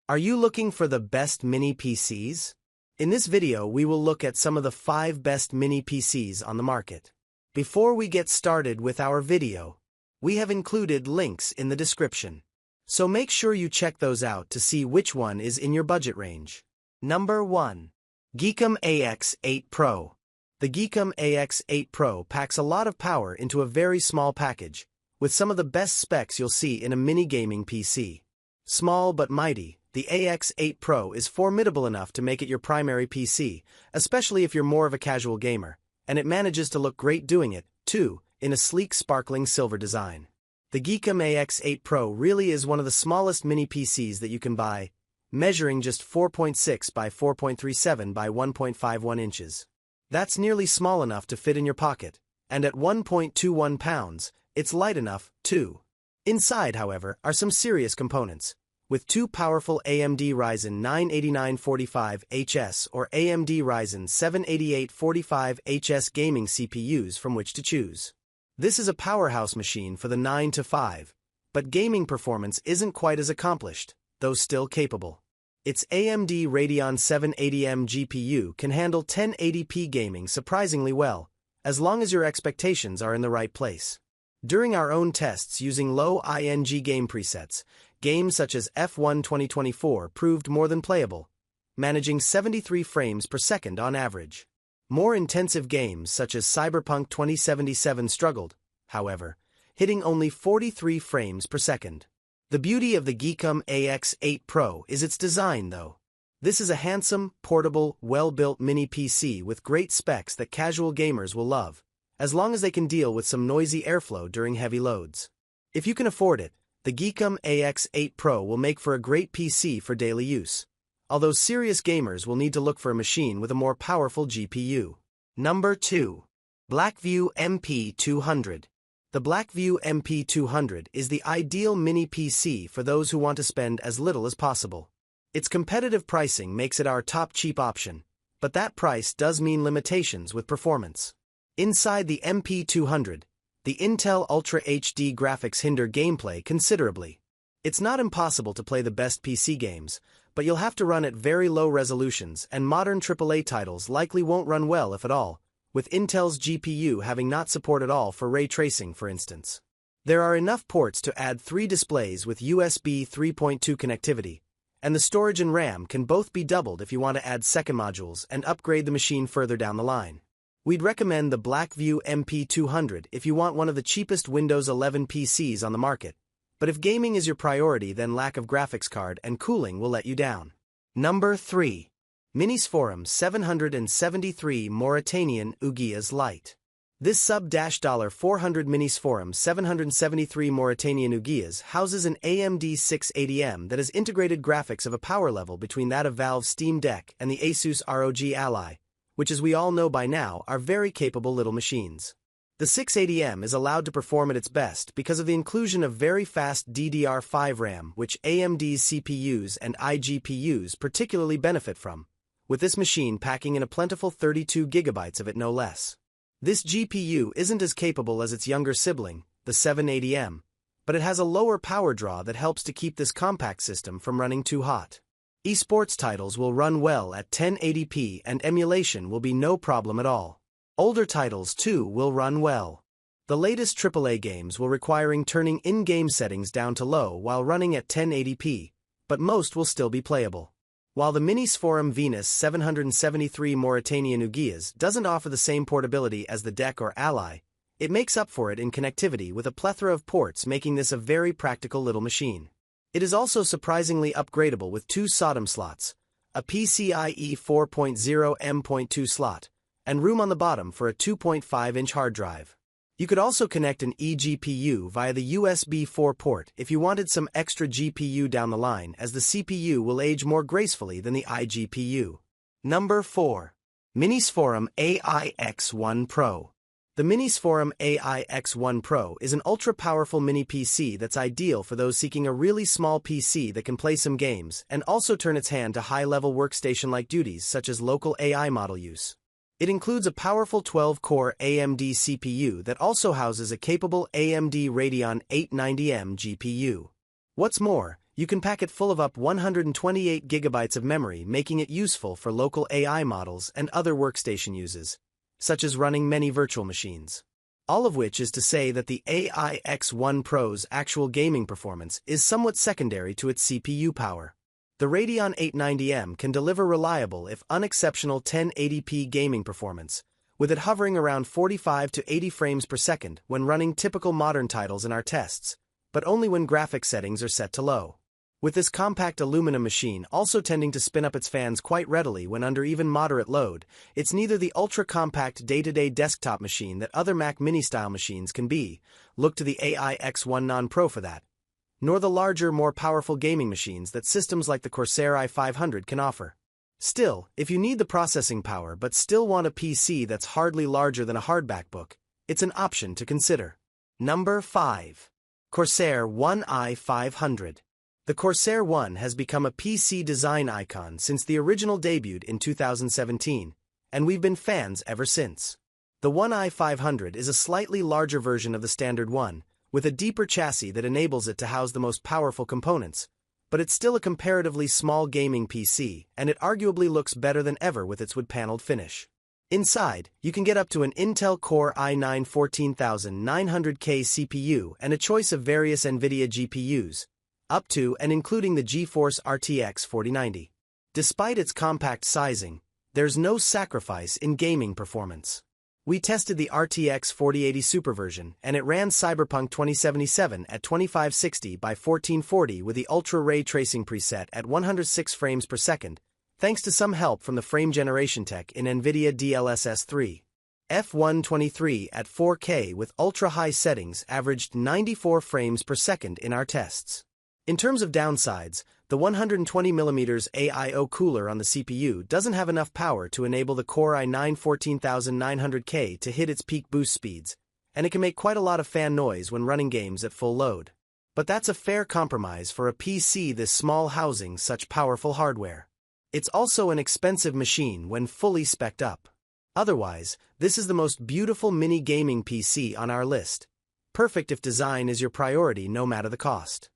Are you looking for the best mini PCs? In this video, we will look at some of the 5 best mini PCs on the market. Before we get started with our video, we have included links in the description. So make sure you check those out to see which one is in your budget range. Number 1. Geekom AX8 Pro. The Geekom AX8 Pro packs a lot of power into a very small package, with some of the best specs you'll see in a mini gaming PC. Small but mighty, the AX8 Pro is formidable enough to make it your primary PC, especially if you're more of a casual gamer, and it manages to look great doing it, too, in a sleek sparkling silver design. The Geekom AX8 Pro really is one of the smallest mini PCs that you can buy, measuring just 4.6 by 4.37 by 1.51 inches. That's nearly small enough to fit in your pocket, and at 1.21 pounds, it's light enough, too. Inside, however, are some serious components, with 2 powerful AMD Ryzen 9 8945HS or AMD Ryzen 7 8845HS gaming CPUs from which to choose. This is a powerhouse machine for the 9 to 5, but gaming performance isn't quite as accomplished, though still capable. Its AMD Radeon 780M GPU can handle 1080p gaming surprisingly well, as long as your expectations are in the right place. During our own tests using low-ING game presets, games such as F1 2024 proved more than playable, managing 73 frames per second on average. More intensive games such as Cyberpunk 2077 struggled, however, hitting only 43 frames per second. The beauty of the Geekom AX8 Pro is its design, though. This is a handsome, portable, well-built mini PC with great specs that casual gamers will love, as long as they can deal with some noisy airflow during heavy loads. If you can afford it, the Geekom AX8 Pro will make for a great PC for daily use, although serious gamers will need to look for a machine with a more powerful GPU. Number 2. Blackview MP200. The Blackview MP200 is the ideal mini PC for those who want to spend as little as possible. Its competitive pricing makes it our top cheap option, but that price does mean limitations with performance. Inside the MP200, the Intel Ultra HD graphics hinder gameplay considerably. It's not impossible to play the best PC games, but you'll have to run at very low resolutions, and modern AAA titles likely won't run well if at all, with Intel's GPU having not support at all for ray tracing, for instance. There are enough ports to add 3 displays with USB 3.2 connectivity, and the storage and RAM can both be doubled if you want to add second modules and upgrade the machine further down the line. We'd recommend the Blackview MP200 if you want one of the cheapest Windows 11 PCs on the market, but if gaming is your priority, then lack of graphics card and cooling will let you down. Number 3. Minisforum 773 Mauritanian Ugias Lite. This sub-$400 Minisforum 773 Mauritanian Ugias houses an AMD 680M that has integrated graphics of a power level between that of Valve's Steam Deck and the Asus ROG Ally, which, as we all know by now, are very capable little machines. The 680M is allowed to perform at its best because of the inclusion of very fast DDR5 RAM, which AMD's CPUs and iGPUs particularly benefit from, with this machine packing in a plentiful 32 GB of it no less. This GPU isn't as capable as its younger sibling, the 780M, but it has a lower power draw that helps to keep this compact system from running too hot. Esports titles will run well at 1080p and emulation will be no problem at all. Older titles, too, will run well. The latest AAA games will require turning in-game settings down to low while running at 1080p, but most will still be playable. While the Minisforum Venus 773 Mauritanian Ugias doesn't offer the same portability as the Deck or Ally, it makes up for it in connectivity with a plethora of ports, making this a very practical little machine. It is also surprisingly upgradable with 2 SODIMM slots, a PCIe 4.0 M.2 slot, and room on the bottom for a 2.5-inch hard drive. You could also connect an eGPU via the USB 4 port if you wanted some extra GPU down the line, as the CPU will age more gracefully than the iGPU. Number 4. Minisforum AI X1 Pro. The Minisforum AI X1 Pro is an ultra-powerful mini PC that's ideal for those seeking a really small PC that can play some games and also turn its hand to high-level workstation-like duties such as local AI model use. It includes a powerful 12-core AMD CPU that also houses a capable AMD Radeon 890M GPU. What's more, You can pack it full of up 128 gigabytes of memory, making it useful for local AI models and other workstation uses, such as running many virtual machines. All of which is to say that the AI X1 Pro's actual gaming performance is somewhat secondary to its CPU power. The Radeon 890M can deliver reliable if unexceptional 1080p gaming performance, with it hovering around 45 to 80 frames per second when running typical modern titles in our tests, but only when graphics settings are set to low. With this compact aluminum machine also tending to spin up its fans quite readily when under even moderate load, it's neither the ultra-compact day-to-day desktop machine that other Mac Mini-style machines can be, look to the AI X1 Non-Pro for that, nor the larger, more powerful gaming machines that systems like the Corsair i500 can offer. Still, if you need the processing power but still want a PC that's hardly larger than a hardback book, it's an option to consider. Number 5. Corsair One i500. The Corsair One has become a PC design icon since the original debuted in 2017, and we've been fans ever since. The One i500 is a slightly larger version of the standard One, with a deeper chassis that enables it to house the most powerful components, but it's still a comparatively small gaming PC, and it arguably looks better than ever with its wood-paneled finish. Inside, you can get up to an Intel Core i9 14900K CPU and a choice of various NVIDIA GPUs, up to and including the GeForce RTX 4090. Despite its compact sizing, there's no sacrifice in gaming performance. We tested the RTX 4080 Super version, and it ran Cyberpunk 2077 at 2560 by 1440 with the Ultra Ray Tracing preset at 106 frames per second, thanks to some help from the frame generation tech in NVIDIA DLSS 3. F123 at 4K with ultra-high settings averaged 94 frames per second in our tests. In terms of downsides, the 120mm AIO cooler on the CPU doesn't have enough power to enable the Core i9 14900K to hit its peak boost speeds, and it can make quite a lot of fan noise when running games at full load. But that's a fair compromise for a PC this small housing such powerful hardware. It's also an expensive machine when fully spec'd up. Otherwise, this is the most beautiful mini gaming PC on our list. Perfect if design is your priority no matter the cost.